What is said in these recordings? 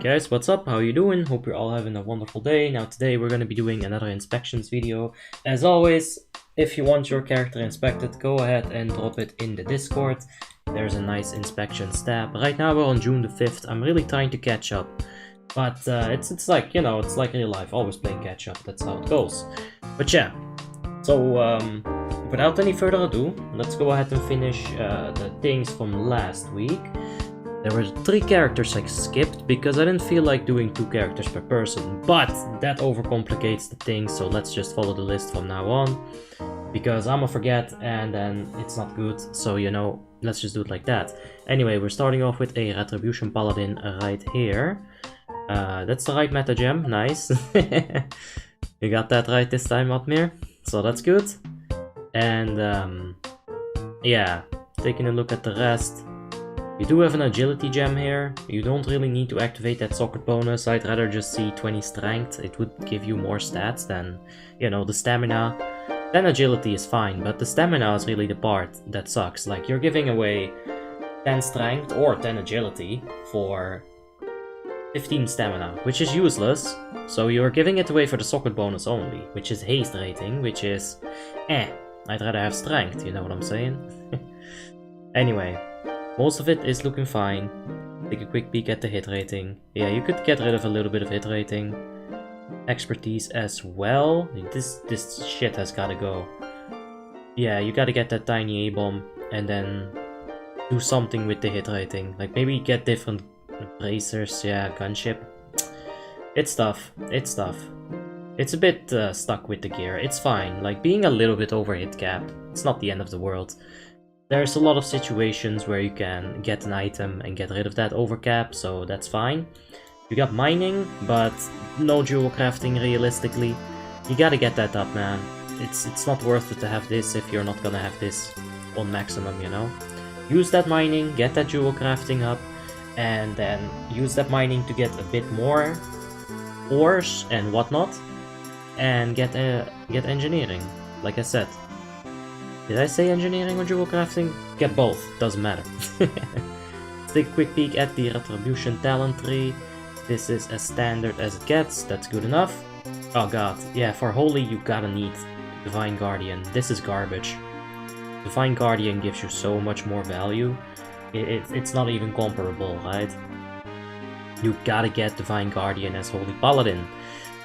guys, what's up? How you doing? Hope you're all having a wonderful day. Now today we're going to be doing another inspections video. As always, if you want your character inspected, go ahead and drop it in the Discord. There's a nice inspections tab. Right now we're on June the 5th. I'm really trying to catch up. But it's like, you know, it's like real life. Always playing catch up. That's how it goes. But yeah. So, without any further ado, let's go ahead and finish the things from last week. There were 3 characters I skipped because I didn't feel like doing 2 characters per person, but that overcomplicates the thing, so let's just follow the list from now on, because I'ma forget and then it's not good, so you know, let's just do it like that. Anyway, we're starting off with a Retribution Paladin right here. That's the right meta gem, nice. You got that right this time, Admiir, so that's good. And yeah, taking a look at the rest. You do have an agility gem here. You don't really need to activate that socket bonus. I'd rather just see 20 strength. It would give you more stats than, you know, the stamina. Then agility is fine, but the stamina is really the part that sucks. Like, you're giving away 10 strength or 10 agility for 15 stamina, which is useless. So you're giving it away for the socket bonus only, which is haste rating, which is I'd rather have strength, you know what I'm saying? Anyway. Most of it is looking fine. Take a quick peek at the hit rating. Yeah, you could get rid of a little bit of hit rating. Expertise as well. This shit has gotta go. Yeah, you gotta get that tiny A-bomb and then do something with the hit rating. Like maybe get different bracers, yeah, gunship. It's tough, it's tough. It's a bit stuck with the gear, it's fine. Like being a little bit over hit cap, it's not the end of the world. There's a lot of situations where you can get an item and get rid of that overcap, so that's fine. You got mining, but no dual crafting realistically. You gotta get that up, man. It's not worth it to have this if you're not gonna have this on maximum, you know? Use that mining, get that dual crafting up, and then use that mining to get a bit more ores and whatnot, and get engineering, like I said. Did I say engineering or dual crafting? Get both, doesn't matter. Let's take a quick peek at the Retribution talent tree. This is as standard as it gets, that's good enough. Oh god, yeah, for Holy you gotta need Divine Guardian. This is garbage. Divine Guardian gives you so much more value. It's not even comparable, right? You gotta get Divine Guardian as Holy Paladin.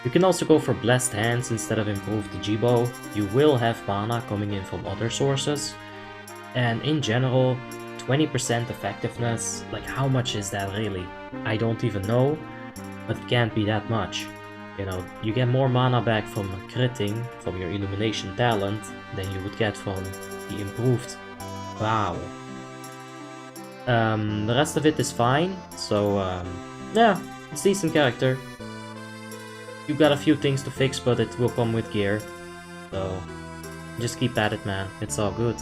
You can also go for Blessed Hands instead of Improved Jibo. You will have mana coming in from other sources. And in general, 20% effectiveness, like how much is that really? I don't even know, but it can't be that much. You know, you get more mana back from critting, from your Illumination talent, than you would get from the Improved. Wow. The rest of it is fine, so yeah, it's a decent character. You got a few things to fix, but it will come with gear. So, just keep at it, man. It's all good.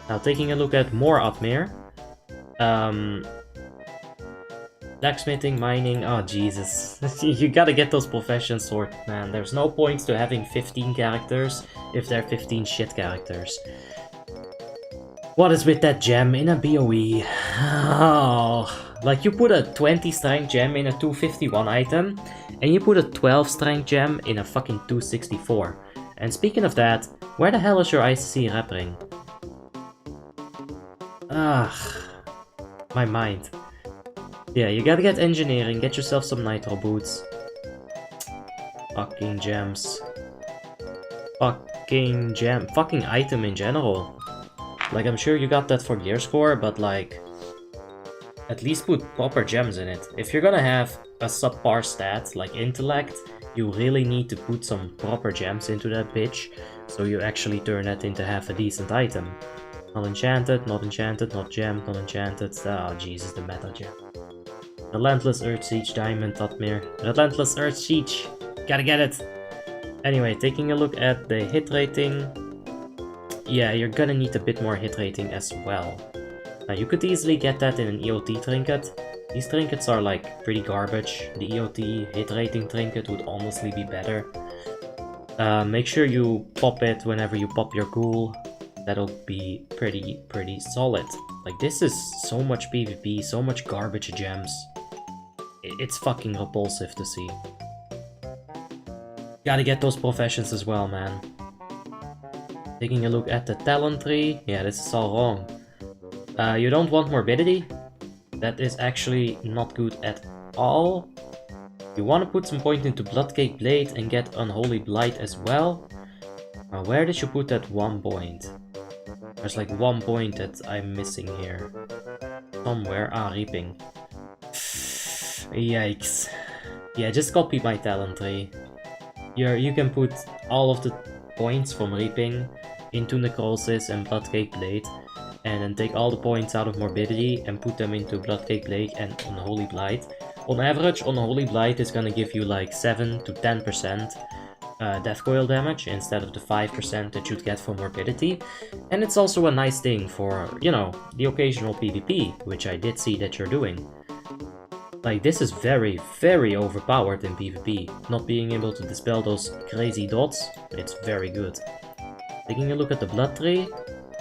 Now, taking a look at more Admiir. Blacksmithing, mining, oh Jesus. You gotta get those professions sorted, man. There's no point to having 15 characters if they're 15 shit characters. What is with that gem in a BOE? Oh... Like, you put a 20 strength gem in a 251 item, and you put a 12 strength gem in a fucking 264. And speaking of that, where the hell is your ICC rep ring? Ugh. My mind. Yeah, you gotta get engineering, get yourself some nitro boots. Fucking gems. Fucking gem. Fucking item in general. Like, I'm sure you got that for gear score, but like... At least put proper gems in it. If you're gonna have a subpar stat like intellect, you really need to put some proper gems into that bitch, so you actually turn that into half a decent item. Not enchanted, not enchanted, not gem, not enchanted. Oh Jesus, the meta gem. Relentless Earth Siege Diamond, Admiir. Relentless Earth Siege! Gotta get it! Anyway, taking a look at the hit rating. Yeah, you're gonna need a bit more hit rating as well. Now, you could easily get that in an EOT trinket. These trinkets are like pretty garbage. The EOT hit rating trinket would honestly be better. Make sure you pop it whenever you pop your ghoul. That'll be pretty solid. Like, this is so much PvP, so much garbage gems. it's fucking repulsive to see. Gotta get those professions as well, man. Taking a look at the talent tree. Yeah, this is all wrong. You don't want morbidity. That is actually not good at all. You want to put some point into Bloodcake Blade and get Unholy Blight as well. Where did you put that 1 point? There's like 1 point that I'm missing here. Somewhere. Ah, Reaping. Yikes. Yeah, just copy my talent tree. You can put all of the points from Reaping into Necrosis and Bloodcake Blade, and then take all the points out of Morbidity and put them into Bloodcake Blade and Unholy Blight. On average, Unholy Blight is gonna give you like 7 to 10% death coil damage instead of the 5% that you'd get for Morbidity. And it's also a nice thing for, you know, the occasional PvP, which I did see that you're doing. Like, this is very, very overpowered in PvP. Not being able to dispel those crazy dots, it's very good. Taking a look at the blood tree.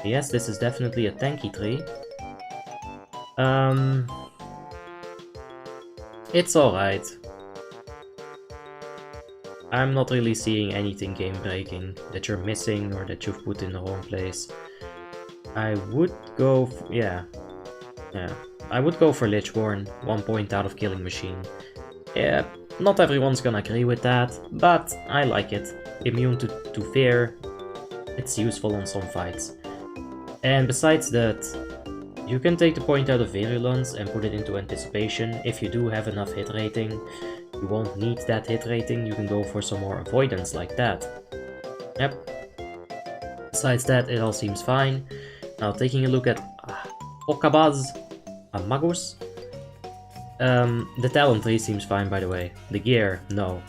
Yes, this is definitely a tanky tree. It's alright. I'm not really seeing anything game-breaking that you're missing or that you've put in the wrong place. I would go for, yeah. I would go for Lichborn, 1 point out of Killing Machine. Yeah, not everyone's gonna agree with that, but I like it. Immune to fear, it's useful on some fights. And besides that, you can take the point out of Virulence and put it into Anticipation. If you do have enough hit rating, you won't need that hit rating, you can go for some more Avoidance like that. Yep. Besides that, it all seems fine. Now taking a look at Hokkabaz. Magus. The talent tree seems fine, by the way. The gear, no.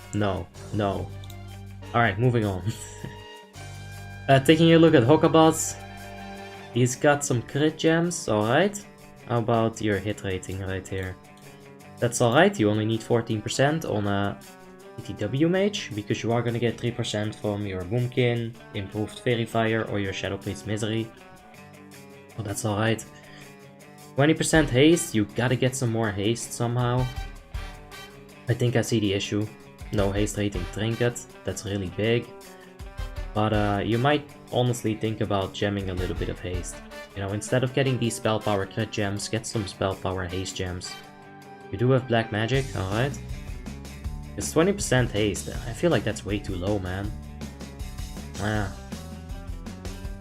Alright, moving on. Taking a look at Hokkabaz. He's got some crit gems, alright. How about your hit rating right here? That's alright, you only need 14% on a ETW Mage, because you are gonna get 3% from your Boomkin, Improved Verifier, or your Shadow Priest Misery. Oh, that's alright. 20% haste, you gotta get some more haste somehow. I think I see the issue. No haste rating trinket, that's really big. But you might honestly think about gemming a little bit of haste. You know, instead of getting these spell power crit gems, get some spell power haste gems. You do have black magic, alright. It's 20% haste, I feel like that's way too low, man.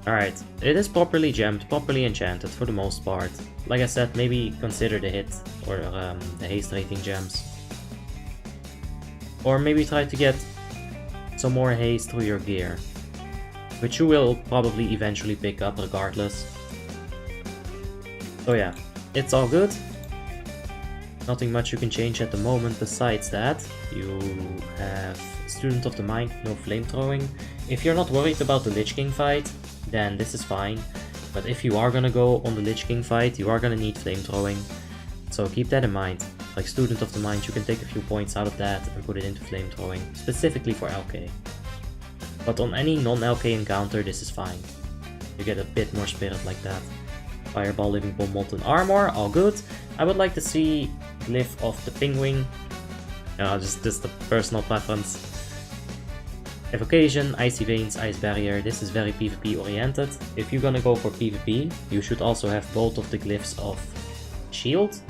Alright, it is properly gemmed, properly enchanted for the most part. Like I said, maybe consider the hit or the haste rating gems. Or maybe try to get some more haste through your gear, which you will probably eventually pick up regardless. So yeah, it's all good. Nothing much you can change at the moment besides that. You have Student of the Mind, no flamethrowing. If you're not worried about the Lich King fight, then this is fine. But if you are gonna go on the Lich King fight, you are gonna need flamethrowing. So keep that in mind. Like Student of the Mind, you can take a few points out of that and put it into flamethrowing, specifically for LK. But on any non-LK encounter, this is fine. You get a bit more spirit like that. Fireball, Living Bomb, Molten Armor, all good. I would like to see Glyph of the Penguin. Just the personal preference. Evocation, Icy Veins, Ice Barrier, this is very PvP oriented. If you're gonna go for PvP, you should also have both of the glyphs of Shield.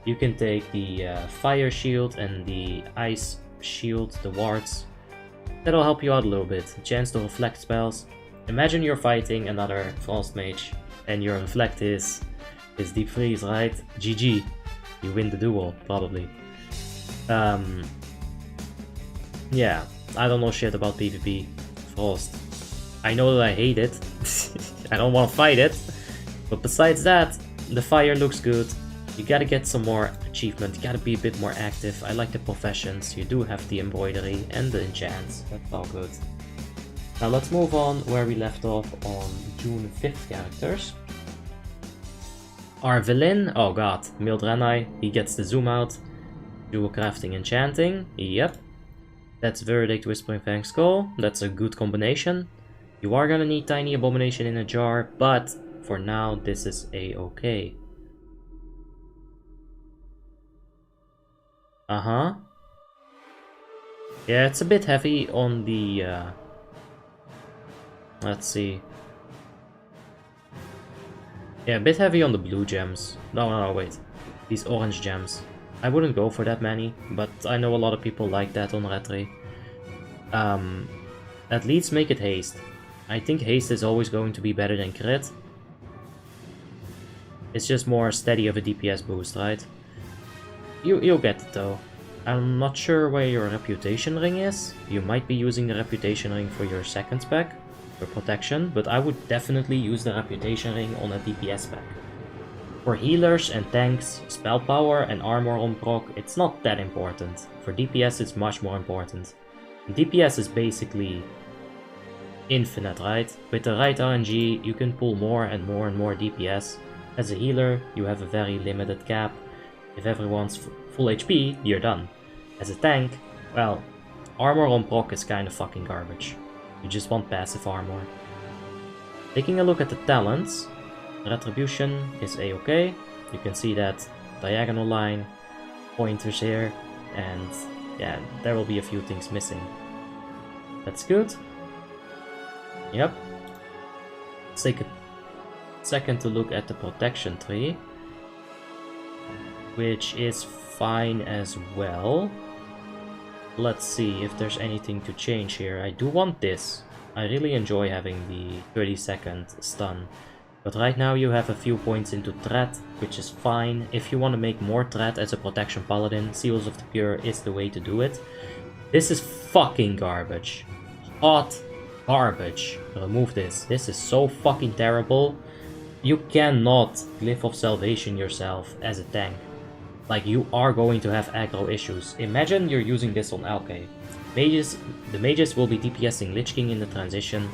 You can take the Fire Shield and the Ice Shield, the wards. That'll help you out a little bit. Chance to reflect spells. Imagine you're fighting another Frost Mage and your reflect is Deep Freeze, right? GG. You win the duel, probably. Yeah. I don't know shit about PvP. Frost. I know that I hate it. I don't want to fight it. But besides that, the fire looks good. You gotta get some more achievement. You gotta be a bit more active. I like the professions. You do have the embroidery and the enchants. That's all good. Now let's move on where we left off on June 5th characters. Arvyln. Oh god. Male Draenei. He gets the zoom out. Dual crafting enchanting. Yep. That's Verdict, Whispering Fang Skull. That's a good combination. You are gonna need Tiny Abomination in a jar, but for now this is a-okay. Uh-huh. Yeah, it's a bit heavy on the... let's see. Yeah, a bit heavy on the blue gems. No, wait. These orange gems. I wouldn't go for that many, but I know a lot of people like that on Retri. At least make it haste. I think haste is always going to be better than crit. It's just more steady of a DPS boost, right? You'll get it though. I'm not sure where your reputation ring is. You might be using the reputation ring for your second spec, for protection, but I would definitely use the reputation ring on a DPS spec. For healers and tanks, spell power and armor on proc, it's not that important. For DPS it's much more important. DPS is basically infinite, right? With the right RNG you can pull more and more and more DPS. As a healer you have a very limited cap. If everyone's full HP, you're done. As a tank, well, armor on proc is kinda fucking garbage. You just want passive armor. Taking a look at the talents, Retribution is a-okay. You can see that diagonal line, pointers here, and yeah, there will be a few things missing. That's good. Yep. Let's take a second to look at the protection tree, which is fine as well. Let's see if there's anything to change here. I do want this. I really enjoy having the 30-second stun. But right now you have a few points into threat, which is fine. If you want to make more threat as a protection paladin, Seals of the Pure is the way to do it. This is fucking garbage. Hot garbage. Remove this. This is so fucking terrible. You cannot Glyph of Salvation yourself as a tank. Like, you are going to have aggro issues. Imagine you're using this on Alkay. The mages will be DPSing Lich King in the transition,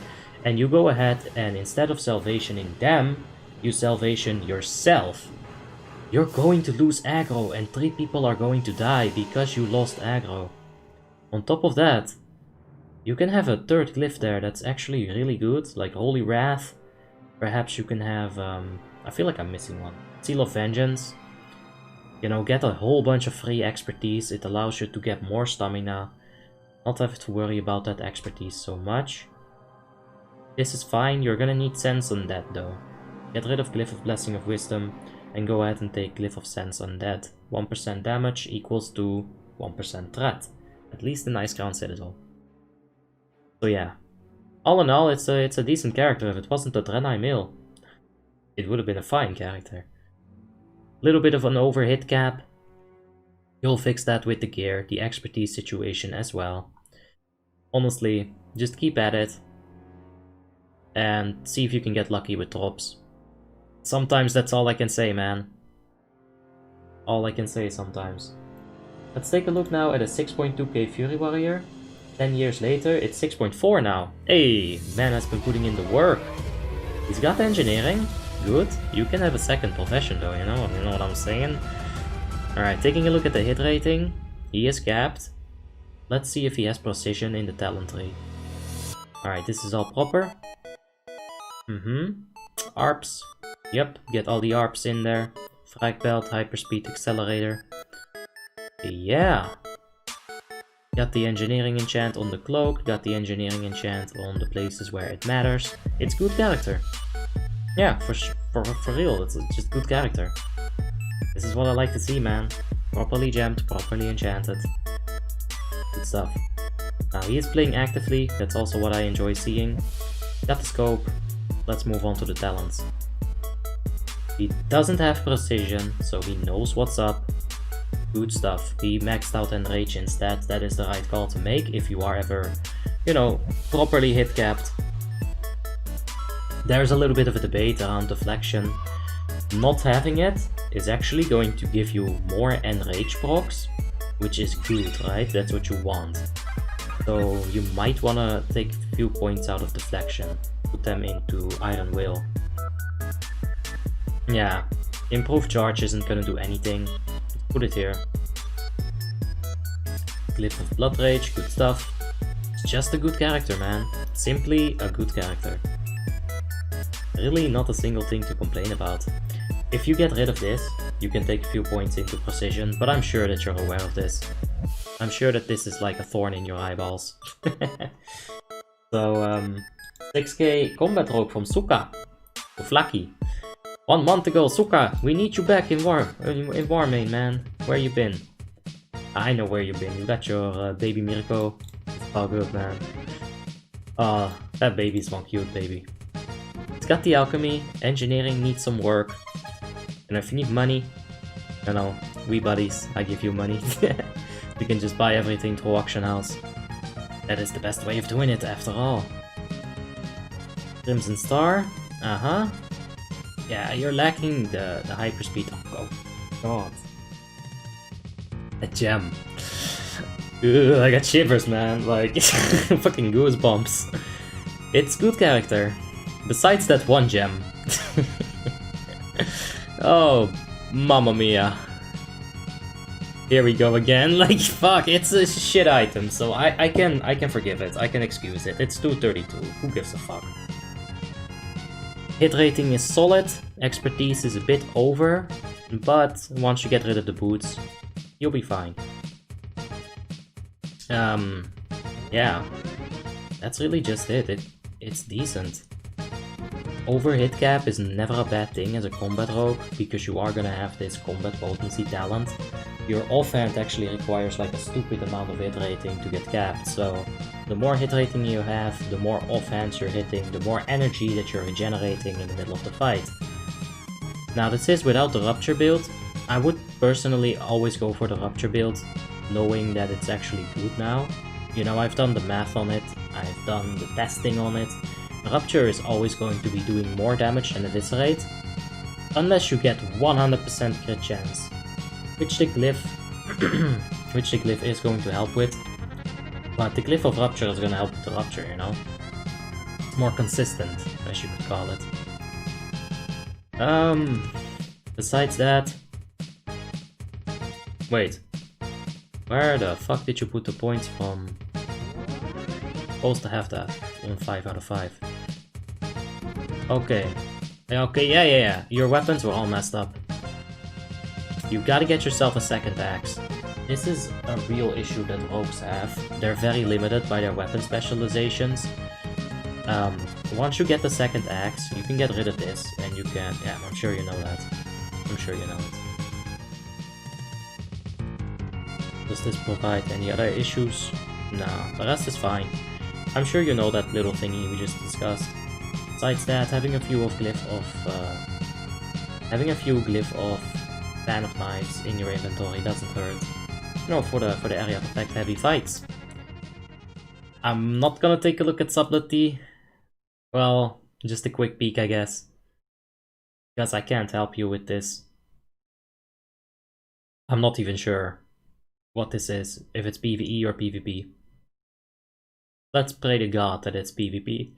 and you go ahead and instead of salvationing them, you salvation yourself. You're going to lose aggro and 3 people are going to die because you lost aggro. On top of that, you can have a third glyph there that's actually really good, like Holy Wrath. Perhaps you can have, I feel like I'm missing one. Seal of Vengeance. You know, get a whole bunch of free expertise. It allows you to get more stamina. Not have to worry about that expertise so much. This is fine. You're gonna need Sense on that though. Get rid of Glyph of Blessing of Wisdom and go ahead and take Glyph of Sense on that. 1% damage equals to 1% threat. At least in Icecrown Citadel. So yeah. All in all, it's a decent character. If it wasn't a Draenei Mill, it would have been a fine character. Little bit of an overhit cap. You'll fix that with the gear, the expertise situation as well. Honestly, just keep at it. And see if you can get lucky with drops. Sometimes that's all I can say, man. All I can say sometimes. Let's take a look now at a 6.2k Fury Warrior. 10 years later, it's 6.4 now. Hey, man has been putting in the work. He's got engineering. Good. You can have a second profession though, you know what I'm saying? Alright, taking a look at the hit rating. He is capped. Let's see if he has precision in the talent tree. Alright, this is all proper. ARPs. Yep, get all the ARPs in there. Frag belt, hyperspeed, accelerator. Yeah. Got the engineering enchant on the cloak, got the engineering enchant on the places where it matters. It's good character. Yeah, for real, it's just good character. This is what I like to see, man. Properly gemmed, properly enchanted. Good stuff. Now he is playing actively, that's also what I enjoy seeing. Got the scope, let's move on to the talents. He doesn't have precision, so he knows what's up. Good stuff. He maxed out Enrage instead, that is the right call to make if you are ever, you know, properly hit capped. There's a little bit of a debate around deflection. Not having it is actually going to give you more Enrage procs, which is good, right? That's what you want. So you might want to take a few points out of deflection, put them into Iron Will. Yeah, improved charge isn't gonna do anything. Put it here. Glyph of Blood Rage, good stuff. It's just a good character, man. Simply a good character. Really not a single thing to complain about. if you get rid of this, you can take a few points into precision, but I'm sure that you're aware of this. I'm sure that this is like a thorn in your eyeballs. So, 6k combat rogue from Suka. Souvlaki. 1 month ago, Suka, we need you back in Warmane, man. Where you been? I know where you been. You got your baby Mirko. It's all good, man. That baby's one cute baby. It's got the alchemy. Engineering needs some work. And if you need money, you know, we buddies, I give you money. You can just buy everything through auction house. That is the best way of doing it, after all. Crimson Star. Uh-huh. Yeah, you're lacking the hyperspeed. Oh, God. A gem. Ugh, I got shivers, man. Like, fucking goosebumps. It's good character. Besides that one gem. Oh, mamma mia. Here we go again. Like, fuck, it's a shit item, so I can forgive it. I can excuse it. It's 232. Who gives a fuck? Hit rating is solid. Expertise is a bit over, but once you get rid of the boots, you'll be fine. Yeah, that's really just it. It's decent. Over hit cap is never a bad thing as a combat rogue, because you are gonna have this combat potency talent. Your offhand actually requires like a stupid amount of hit rating to get capped, so the more hit rating you have, the more offhands you're hitting, the more energy that you're generating in the middle of the fight. Now this is without the Rupture build. I would personally always go for the Rupture build, knowing that it's actually good now. You know, I've done the math on it, I've done the testing on it. Rupture is always going to be doing more damage than Eviscerate, unless you get 100% crit chance, which the glyph is going to help with. But the glyph of Rupture is going to help with the Rupture, you know? It's more consistent, as you could call it. Besides that... Wait. Where the fuck did you put the points from? Supposed to have that. On 5 out of 5. Okay. Okay, yeah. Your weapons were all messed up. You gotta get yourself a second axe. This is a real issue that rogues have. They're very limited by their weapon specializations. Once you get the second axe, you can get rid of this, and you can... Yeah, I'm sure you know that. I'm sure you know it. Does this provide any other issues? Nah, the rest is fine. I'm sure you know that little thingy we just discussed. Besides that, having a few glyph of Fan of Knives in your inventory doesn't hurt. You know, for the area of effect heavy fights. I'm not gonna take a look at Souvlaki. Well, just a quick peek, I guess. Because I can't help you with this. I'm not even sure what this is, if it's PvE or PvP. Let's pray to God that it's PvP.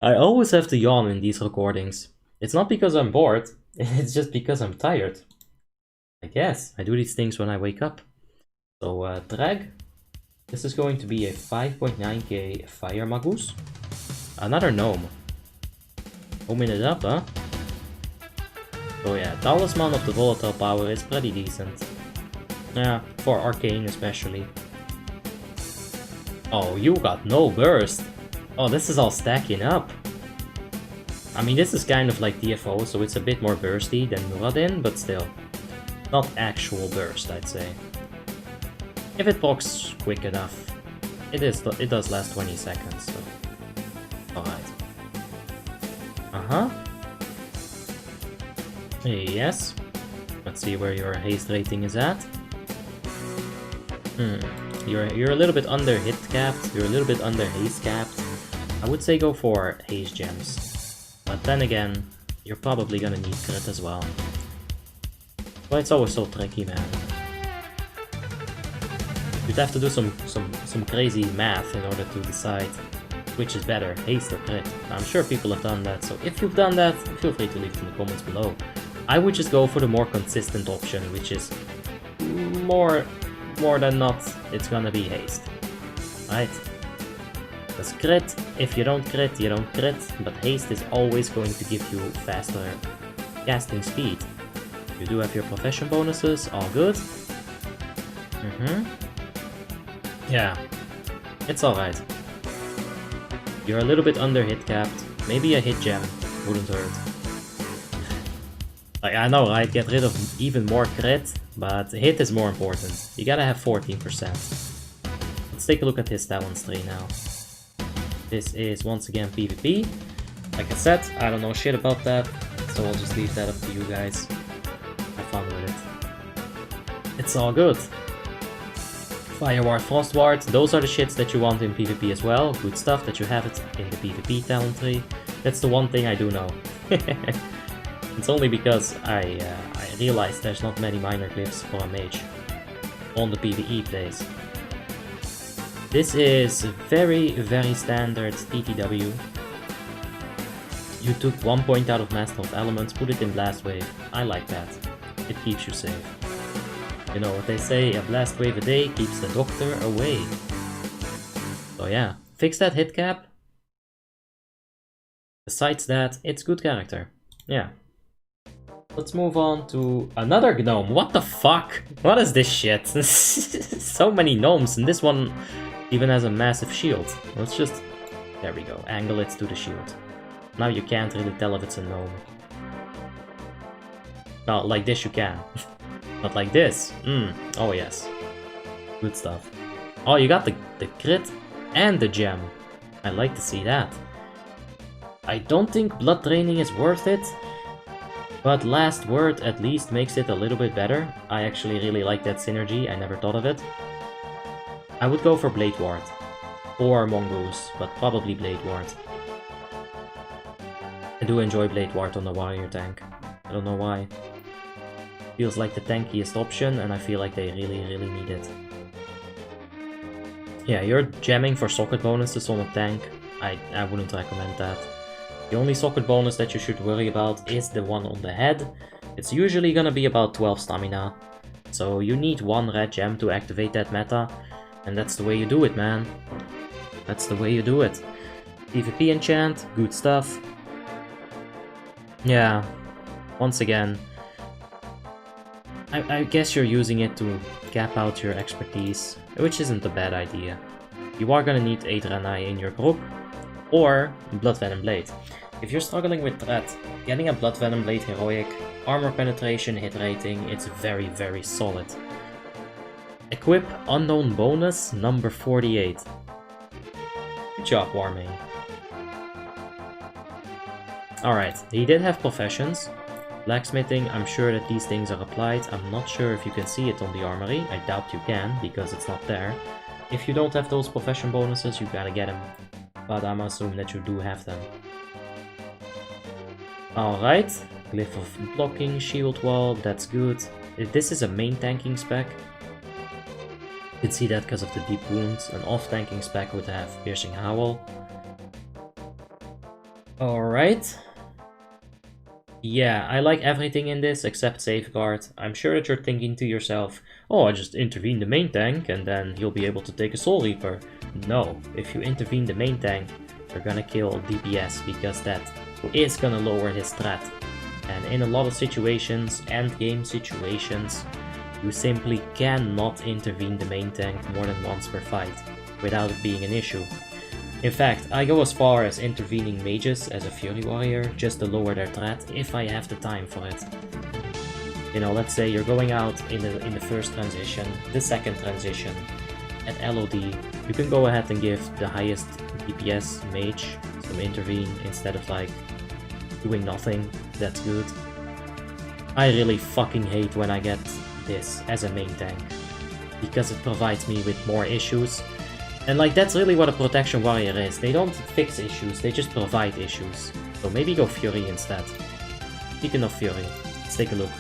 I always have to yawn in these recordings. It's not because I'm bored, it's just because I'm tired. I guess. I do these things when I wake up. So, Treg. This is going to be a 5.9k Fire Magus. Another Gnome. Homing it up, huh? So yeah, Talisman of the Volatile Power is pretty decent. Yeah, for Arcane especially. Oh, you got no burst! Oh, this is all stacking up. I mean, this is kind of like DFO, so it's a bit more bursty than Muradin, but still. Not actual burst, I'd say. If it procs quick enough, it does last 20 seconds, so... Alright. Uh-huh. Yes. Let's see where your haste rating is at. You're a little bit under hit capped, you're a little bit under haste capped. I would say go for haste gems. But then again, you're probably gonna need crit as well. But it's always so tricky, man. You'd have to do some crazy math in order to decide which is better, haste or crit. I'm sure people have done that, so if you've done that, feel free to leave it in the comments below. I would just go for the more consistent option, which is more than not, it's gonna be haste. Right? Because crit, if you don't crit, you don't crit, but haste is always going to give you faster casting speed. You do have your profession bonuses, all good. Yeah, it's alright. You're a little bit under hit capped. Maybe a hit gem wouldn't hurt. Like, I know, right? Get rid of even more crit, but hit is more important. You gotta have 14%. Let's take a look at his talents tree now. This is once again PvP. Like I said, I don't know shit about that, so I'll just leave that up to you guys. Have fun with it. It's all good. Fire Ward, Frost Ward, those are the shits that you want in PvP as well. Good stuff that you have it in the PvP talent tree. That's the one thing I do know. It's only because I realized there's not many minor glyphs for a mage on the PvE plays. This is very, very standard TTW. You took 1 point out of Master of Elements, put it in Blast Wave. I like that. It keeps you safe. You know what they say, a blast wave a day keeps the doctor away. So yeah, fix that hit cap. Besides that, it's good character. Yeah. Let's move on to another gnome. What the fuck? What is this shit? So many gnomes, and this one even has a massive shield. Let's just... There we go, angle it to the shield. Now you can't really tell if it's a gnome. Well, like this you can. Not like this. Oh yes. Good stuff. Oh, you got the crit and the gem. I like to see that. I don't think blood draining is worth it, but last word at least makes it a little bit better. I actually really like that synergy. I never thought of it. I would go for Blade Ward or Mongoose, but probably Blade Ward. I do enjoy Blade Ward on the warrior tank. I don't know why. Feels like the tankiest option, and I feel like they really, really need it. Yeah, you're jamming for socket bonuses on a tank. I wouldn't recommend that. The only socket bonus that you should worry about is the one on the head. It's usually gonna be about 12 stamina. So you need 1 red gem to activate that meta, and that's the way you do it, man. That's the way you do it. PvP enchant, good stuff. Yeah, once again, I guess you're using it to cap out your expertise, which isn't a bad idea. You are gonna need a Draenei in your group, or Blood Venom Blade. If you're struggling with threat, getting a Blood Venom Blade heroic, armor penetration, hit rating, it's very, very solid. Equip Unknown bonus number 48. Good job, Warming. Alright, he did have professions. Blacksmithing, I'm sure that these things are applied. I'm not sure if you can see it on the armory. I doubt you can, because it's not there. If you don't have those profession bonuses, you gotta get them. But I'm assuming that you do have them. Alright, Glyph of Blocking, Shield Wall, that's good. This is a main tanking spec. You can see that because of the deep wounds. An off-tanking spec would have Piercing Howl. Alright. Yeah, I like everything in this except Safeguard. I'm sure that you're thinking to yourself, oh, I just intervene the main tank and then he'll be able to take a Soul Reaper. No, if you intervene the main tank, you're gonna kill DPS because that is gonna lower his threat. And in a lot of situations, endgame situations, you simply cannot intervene the main tank more than once per fight without it being an issue. In fact, I go as far as intervening mages as a Fury Warrior just to lower their threat if I have the time for it. You know, let's say you're going out in the first transition, the second transition, at LOD, you can go ahead and give the highest DPS mage some intervene instead of like doing nothing. That's good. I really fucking hate when I get this as a main tank, because it provides me with more issues. And like, that's really what a protection warrior is. They don't fix issues, they just provide issues. So maybe go Fury instead. Speaking of Fury, let's take a look.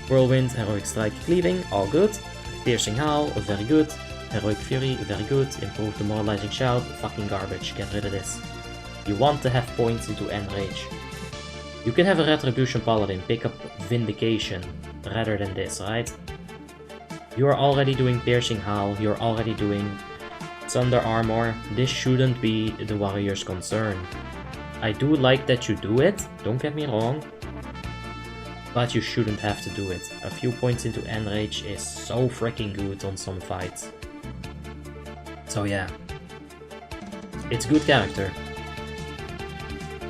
Whirlwind, Heroic Strike, Cleaving, all good. Piercing Howl, very good. Heroic Fury, very good. Improve Demoralizing Shout, fucking garbage, get rid of this. You want to have points into Enrage. You can have a Retribution Paladin pick up Vindication rather than this, right? You are already doing Piercing Howl, you're already doing pots under armor, this shouldn't be the warrior's concern. I do like that you do it, don't get me wrong, but you shouldn't have to do it. A few points into enrage is so freaking good on some fights. So yeah, it's good character.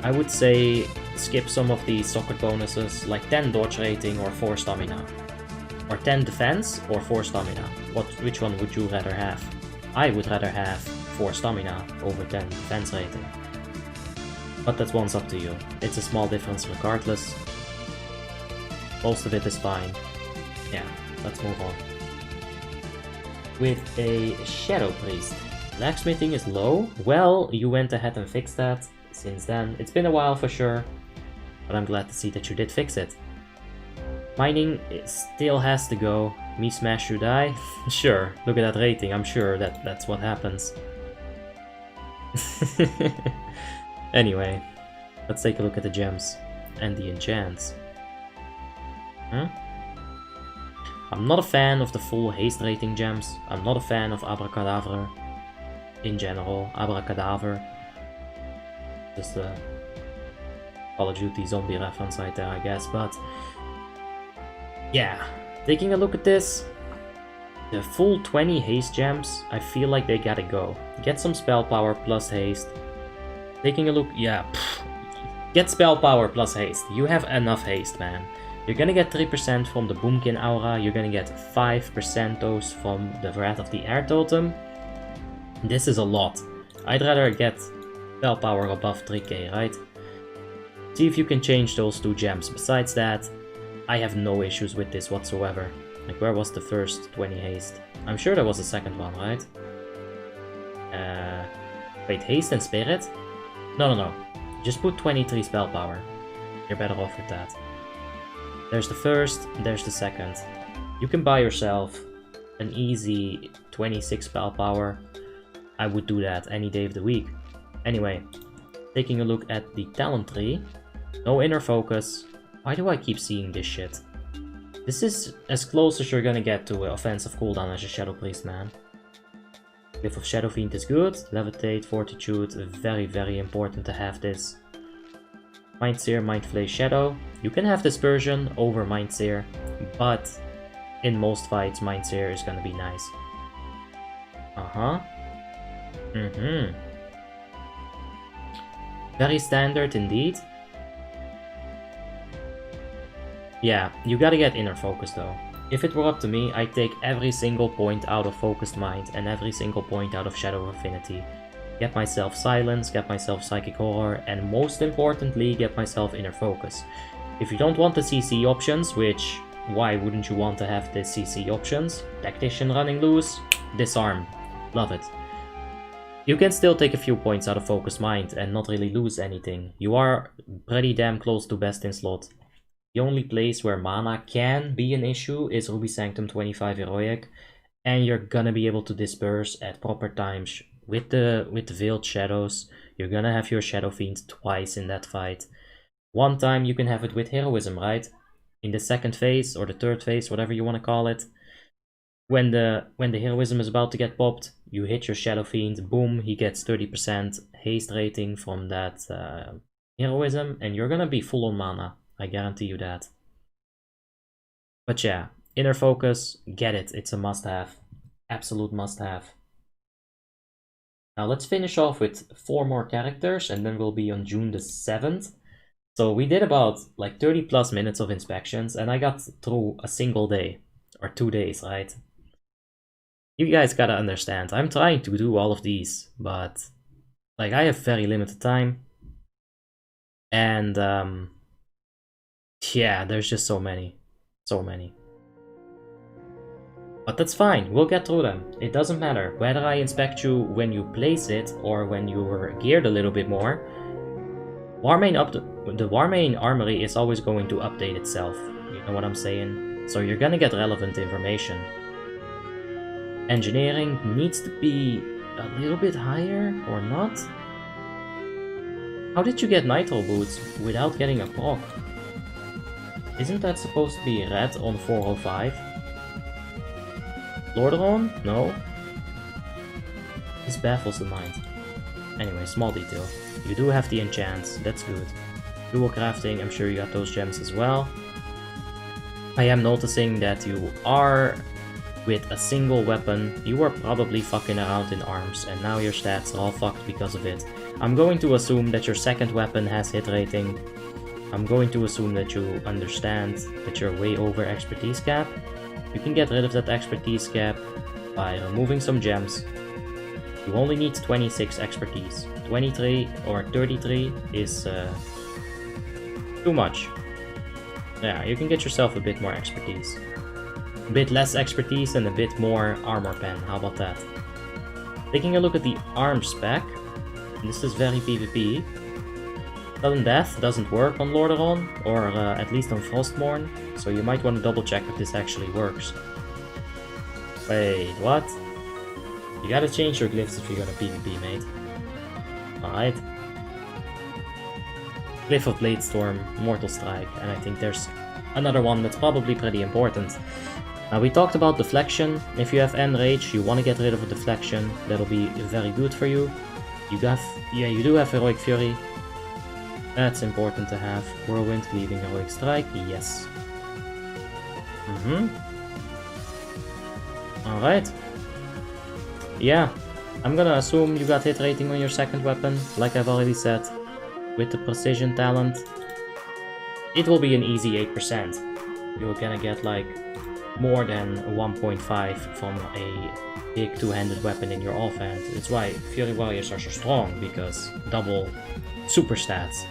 I would say skip some of the socket bonuses like 10 dodge rating or 4 stamina. Or 10 defense or 4 stamina. Which one would you rather have? I would rather have 4 stamina over 10 defense rating. But that one's up to you. It's a small difference regardless. Most of it is fine. Yeah, let's move on. With a Shadow Priest. Blacksmithing is low. Well, you went ahead and fixed that. Since then, it's been a while for sure. But I'm glad to see that you did fix it. Mining still has to go. Me smash you die? Sure, look at that rating, I'm sure that's what happens. Anyway, let's take a look at the gems and the enchants. I'm not a fan of the full haste rating gems. I'm not a fan of Abracadabra in general. Abracadaver. Just a Call of Duty zombie reference right there, I guess, but yeah, taking a look at this, the full 20 haste gems, I feel like they gotta go. Get some spell power plus haste. Taking a look, yeah, get spell power plus haste. You have enough haste, man. You're gonna get 3% from the Boomkin Aura, you're gonna get 5% those from the Wrath of the Air Totem. This is a lot. I'd rather get spell power above 3k, right? See if you can change those 2 gems. Besides that, I have no issues with this whatsoever. Like, where was the first 20 haste? I'm sure there was a second one, right? Wait, haste and spirit? No. Just put 23 spell power. You're better off with that. There's the first, there's the second. You can buy yourself an easy 26 spell power. I would do that any day of the week. Anyway, taking a look at the talent tree. No inner focus. Why do I keep seeing this shit? This is as close as you're gonna get to offensive cooldown as a Shadow Priest, man. Glyph of Shadow Fiend is good. Levitate, Fortitude, very, very important to have this. Mind Seer, Mind Flay, Shadow. You can have Dispersion over Mind Seer, but in most fights, Mind Seer is gonna be nice. Very standard indeed. Yeah, you gotta get inner focus though. If it were up to me, I'd take every single point out of Focused Mind and every single point out of Shadow Affinity. Get myself Silence, get myself Psychic Horror, and most importantly, get myself Inner Focus. If you don't want the CC options, which, why wouldn't you want to have the CC options? Tactician running loose, Disarm. Love it. You can still take a few points out of Focused Mind and not really lose anything. You are pretty damn close to best in slot. The only place where mana can be an issue is Ruby Sanctum 25 Heroic, and you're gonna be able to disperse at proper times with the Veiled Shadows. You're gonna have your Shadow Fiend twice in that fight. One time you can have it with Heroism, right? In the second phase or the third phase, whatever you want to call it. When the Heroism is about to get popped, you hit your Shadow Fiend, boom, he gets 30% haste rating from that Heroism, and you're gonna be full on mana. I guarantee you that. But yeah, Inner Focus, get it. It's a must-have. Absolute must-have. Now let's finish off with 4 more characters and then we'll be on June the 7th. So we did about like 30 plus minutes of inspections and I got through a single day. Or 2 days, right? You guys gotta understand, I'm trying to do all of these, but like I have very limited time. And yeah, there's just so many. But that's fine, we'll get through them. It doesn't matter whether I inspect you when you place it or when you're geared a little bit more. The Warmane Armory is always going to update itself. You know what I'm saying? So you're gonna get relevant information. Engineering needs to be a little bit higher or not? How did you get Nitro Boots without getting a proc? Isn't that supposed to be red on 405? Lordaeron? No. Is baffles the mind. Anyway, small detail. You do have the enchants, that's good. Dual crafting, I'm sure you got those gems as well. I am noticing that you are, with a single weapon, you were probably fucking around in arms, and now your stats are all fucked because of it. I'm going to assume that your second weapon has hit rating. I'm going to assume that you understand that you're way over expertise cap. You can get rid of that expertise cap by removing some gems. You only need 26 expertise. 23 or 33 is too much. Yeah, you can get yourself a bit more expertise. A bit less expertise and a bit more armor pen, how about that? Taking a look at the arm spec, this is very PvP. Sudden Death doesn't work on Lordaeron, or at least on Frostmourne, so you might want to double check if this actually works. Wait, what? You gotta change your glyphs if you're gonna PvP, mate. Alright. Glyph of Bladestorm, Mortal Strike, and I think there's another one that's probably pretty important. Now we talked about deflection. If you have Enrage, you want to get rid of a deflection. That'll be very good for you. You do have Heroic Fury. That's important to have. Whirlwind, Cleaving, Heroic Strike, yes. Alright. Yeah, I'm gonna assume you got hit rating on your second weapon, like I've already said. With the Precision talent, it will be an easy 8%. You're gonna get like more than 1.5 from a big two-handed weapon in your offhand. It's why Fury Warriors are so strong, because double super stats.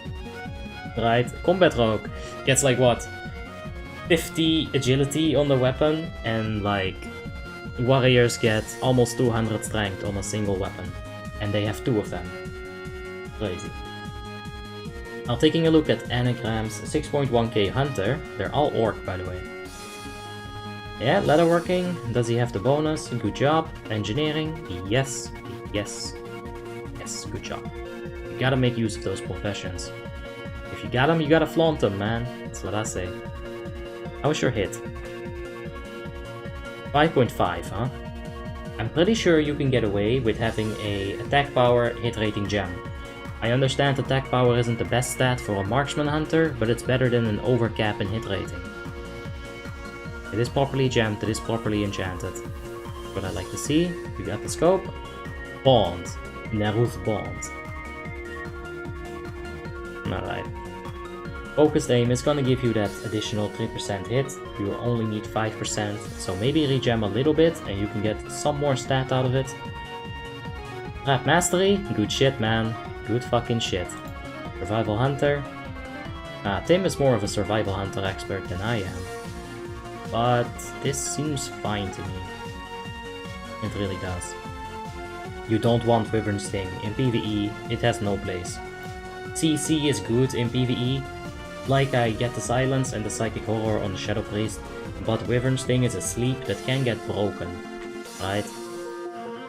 Right? Combat Rogue gets like what? 50 agility on the weapon, and like warriors get almost 200 strength on a single weapon. And they have 2 of them. Crazy. Now taking a look at anagrams, 6.1k Hunter, they're all Orc by the way. Yeah, leatherworking, does he have the bonus? Good job. Engineering, yes, yes, yes, good job. You gotta make use of those professions. If you got them, you gotta flaunt them, man. That's what I say. How was your hit? 5.5, huh? I'm pretty sure you can get away with having a attack power hit rating gem. I understand attack power isn't the best stat for a marksman hunter, but it's better than an overcap in hit rating. It is properly gemmed, it is properly enchanted. What I like to see, you got the scope. Bond. Neruth Bond. Alright. Focused aim is gonna give you that additional 3% hit. You only need 5%, so maybe regem a little bit and you can get some more stat out of it. Trap Mastery, good shit, man. Good fucking shit. Survival Hunter. Tim is more of a Survival Hunter expert than I am. But this seems fine to me. It really does. You don't want Wyvern Sting. In PvE, it has no place. CC is good in PvE. Like I get the Silence and the Psychic Horror on the Shadow Priest, but Wyvern Sting is a sleep that can get broken. Right?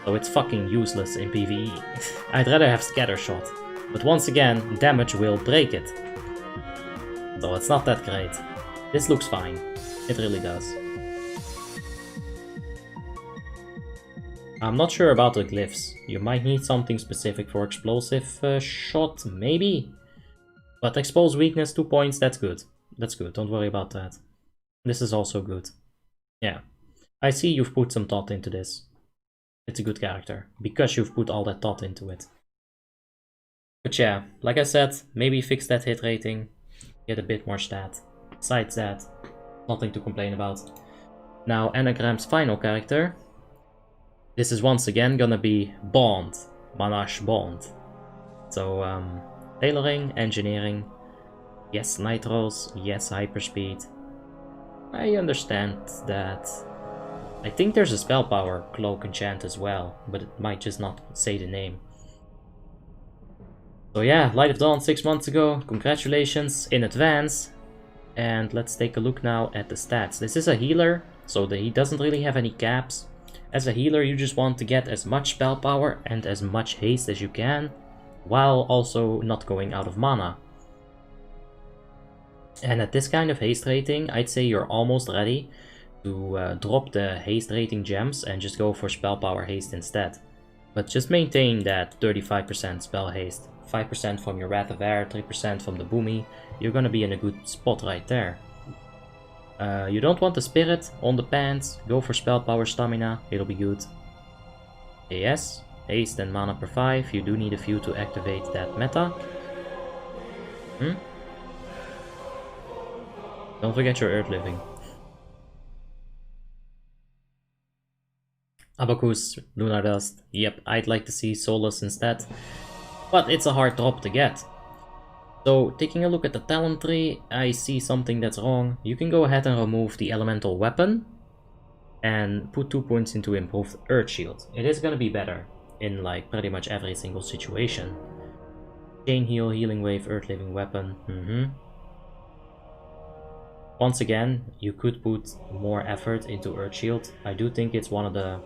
So it's fucking useless in PvE. I'd rather have Scatter Shot. But once again, damage will break it. So it's not that great. This looks fine. It really does. I'm not sure about the glyphs. You might need something specific for explosive shot, maybe? But expose weakness 2 points, that's good. That's good, don't worry about that. This is also good. Yeah. I see you've put some thought into this. It's a good character, because you've put all that thought into it. But yeah, like I said, maybe fix that hit rating, get a bit more stat. Besides that, nothing to complain about. Now, Anagram's final character. This is once again gonna be Bond. Manash Bond. So, tailoring, engineering, yes nitros, yes hyperspeed. I understand that. I think there's a spell power cloak enchant as well, but it might just not say the name. So yeah, Light of Dawn 6 months ago, congratulations in advance. And let's take a look now at the stats. This is a healer, so he doesn't really have any caps. As a healer, you just want to get as much spell power and as much haste as you can, while also not going out of mana. And at this kind of haste rating, I'd say you're almost ready to drop the haste rating gems and just go for spell power haste instead. But just maintain that 35% spell haste. 5% from your Wrath of Air, 3% from the Boomy. You're gonna be in a good spot right there. You don't want the Spirit on the pants. Go for Spell Power Stamina. It'll be good. Yes. Haste and mana per 5. You do need a few to activate that meta. Don't forget your Earth Living. Abacus, Lunar Dust. Yep, I'd like to see Solus instead. But it's a hard drop to get. So, taking a look at the talent tree, I see something that's wrong. You can go ahead and remove the elemental weapon and put 2 points into improved Earth Shield. It is gonna be better in like pretty much every single situation. Chain Heal, Healing Wave, Earth Living Weapon. Once again, you could put more effort into Earth Shield. I do think it's one of the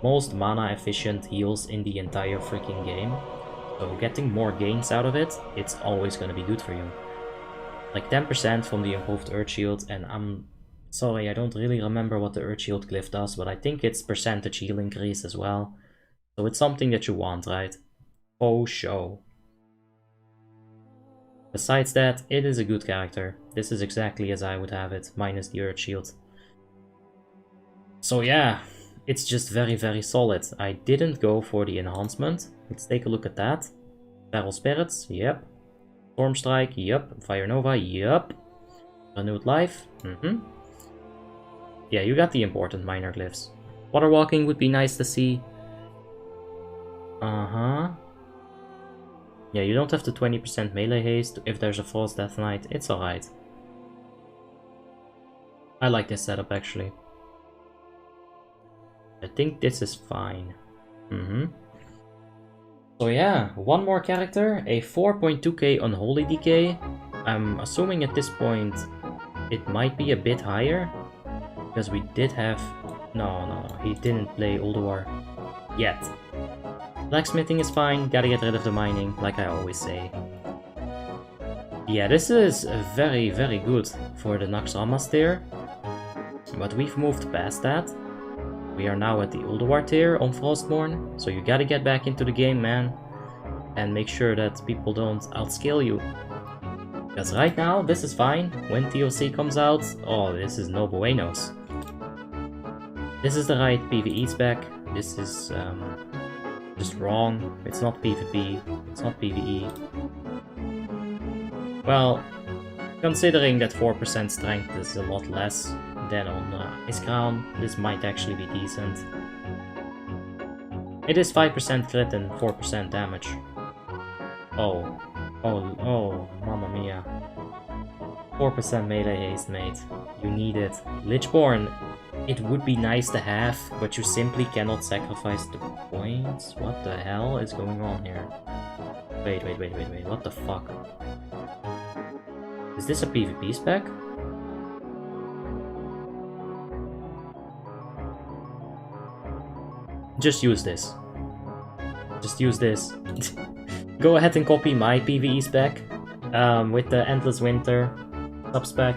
most mana efficient heals in the entire freaking game. So getting more gains out of it, it's always gonna be good for you. Like 10% from the improved Earth Shield, and I'm sorry, I don't really remember what the Earth Shield glyph does, but I think it's percentage heal increase as well. So it's something that you want, right? Oh, show. Besides that, it is a good character. This is exactly as I would have it, minus the Earth Shield. So yeah, it's just very, very solid. I didn't go for the enhancement. Let's take a look at that. Feral Spirits, yep. Storm Strike, yep. Fire Nova, yep. Renewed Life, Yeah, you got the important minor glyphs. Water Walking would be nice to see. Yeah, you don't have the 20% melee haste if there's a Frost Death Knight. It's alright. I like this setup actually. I think this is fine. So yeah, one more character, a 4.2k Unholy DK. I'm assuming at this point it might be a bit higher, because we did have... No, he didn't play Ulduar yet. Blacksmithing is fine, gotta get rid of the mining, like I always say. Yeah, this is very, very good for the Naxxramas tier, but we've moved past that. We are now at the Ulduar tier on Frostborn, so you gotta get back into the game, man. And make sure that people don't outscale you. Because right now, this is fine. When TOC comes out, oh, this is no buenos. This is the right PvE spec. This is just wrong. It's not PvP. It's not PvE. Well, considering that 4% strength is a lot less than on Ice Crown, this might actually be decent. It is 5% crit and 4% damage. Oh, mamma mia. 4% melee haste, mate. You need it. Lichborn, it would be nice to have, but you simply cannot sacrifice the points. What the hell is going on here? Wait, what the fuck? Is this a PvP spec? Just use this. Just use this. Go ahead and copy my PvE spec with the Endless Winter subspec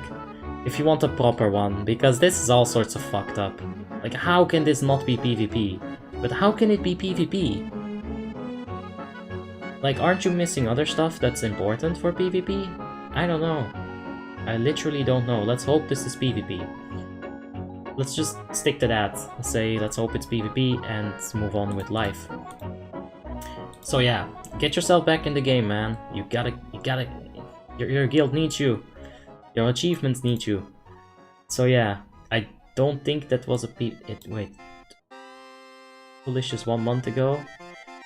if you want a proper one, because this is all sorts of fucked up. Like, how can this not be PvP? But how can it be PvP? Like, aren't you missing other stuff that's important for PvP? I don't know. I literally don't know. Let's hope this is PvP. Let's just stick to that. Say, let's hope it's PvP and move on with life. So yeah, get yourself back in the game, man. You gotta, your guild needs you. Your achievements need you. So yeah, I don't think that was a wait. Delicious 1 month ago.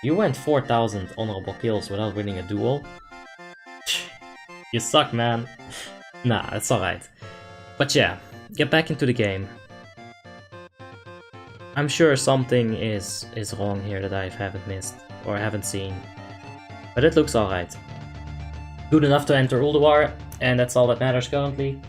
You went 4,000 honorable kills without winning a duel. You suck, man. Nah, it's alright. But yeah, get back into the game. I'm sure something is wrong here that I haven't missed or haven't seen. But it looks alright. Good enough to enter Ulduar, and that's all that matters currently.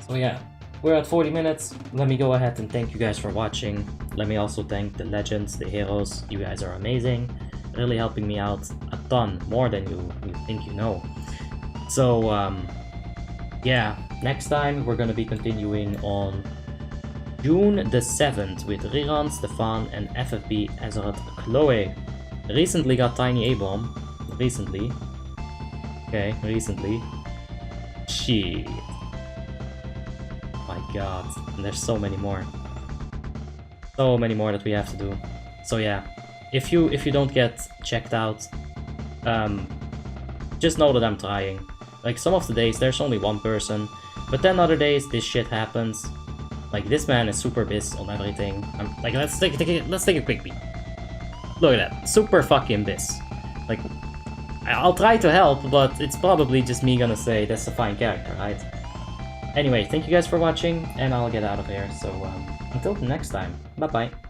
So yeah, we're at 40 minutes. Let me go ahead and thank you guys for watching. Let me also thank the legends, the heroes. You guys are amazing. Really helping me out a ton, more than you think you know. So yeah, next time we're gonna be continuing on June the 7th with Riran, Stefan, and FFB Azeroth Chloe. Recently got Tiny A-Bomb. Recently. Okay, recently. Shit. My god. And there's so many more. So many more that we have to do. So yeah. If you don't get checked out, just know that I'm trying. Like some of the days there's only one person, but then other days this shit happens. Like this man is super biz on everything. I'm like let's take a quick peek. Look at that, super fucking biz. Like I'll try to help, but it's probably just me gonna say that's a fine character, right? Anyway, thank you guys for watching, and I'll get out of here. So until the next time, bye bye.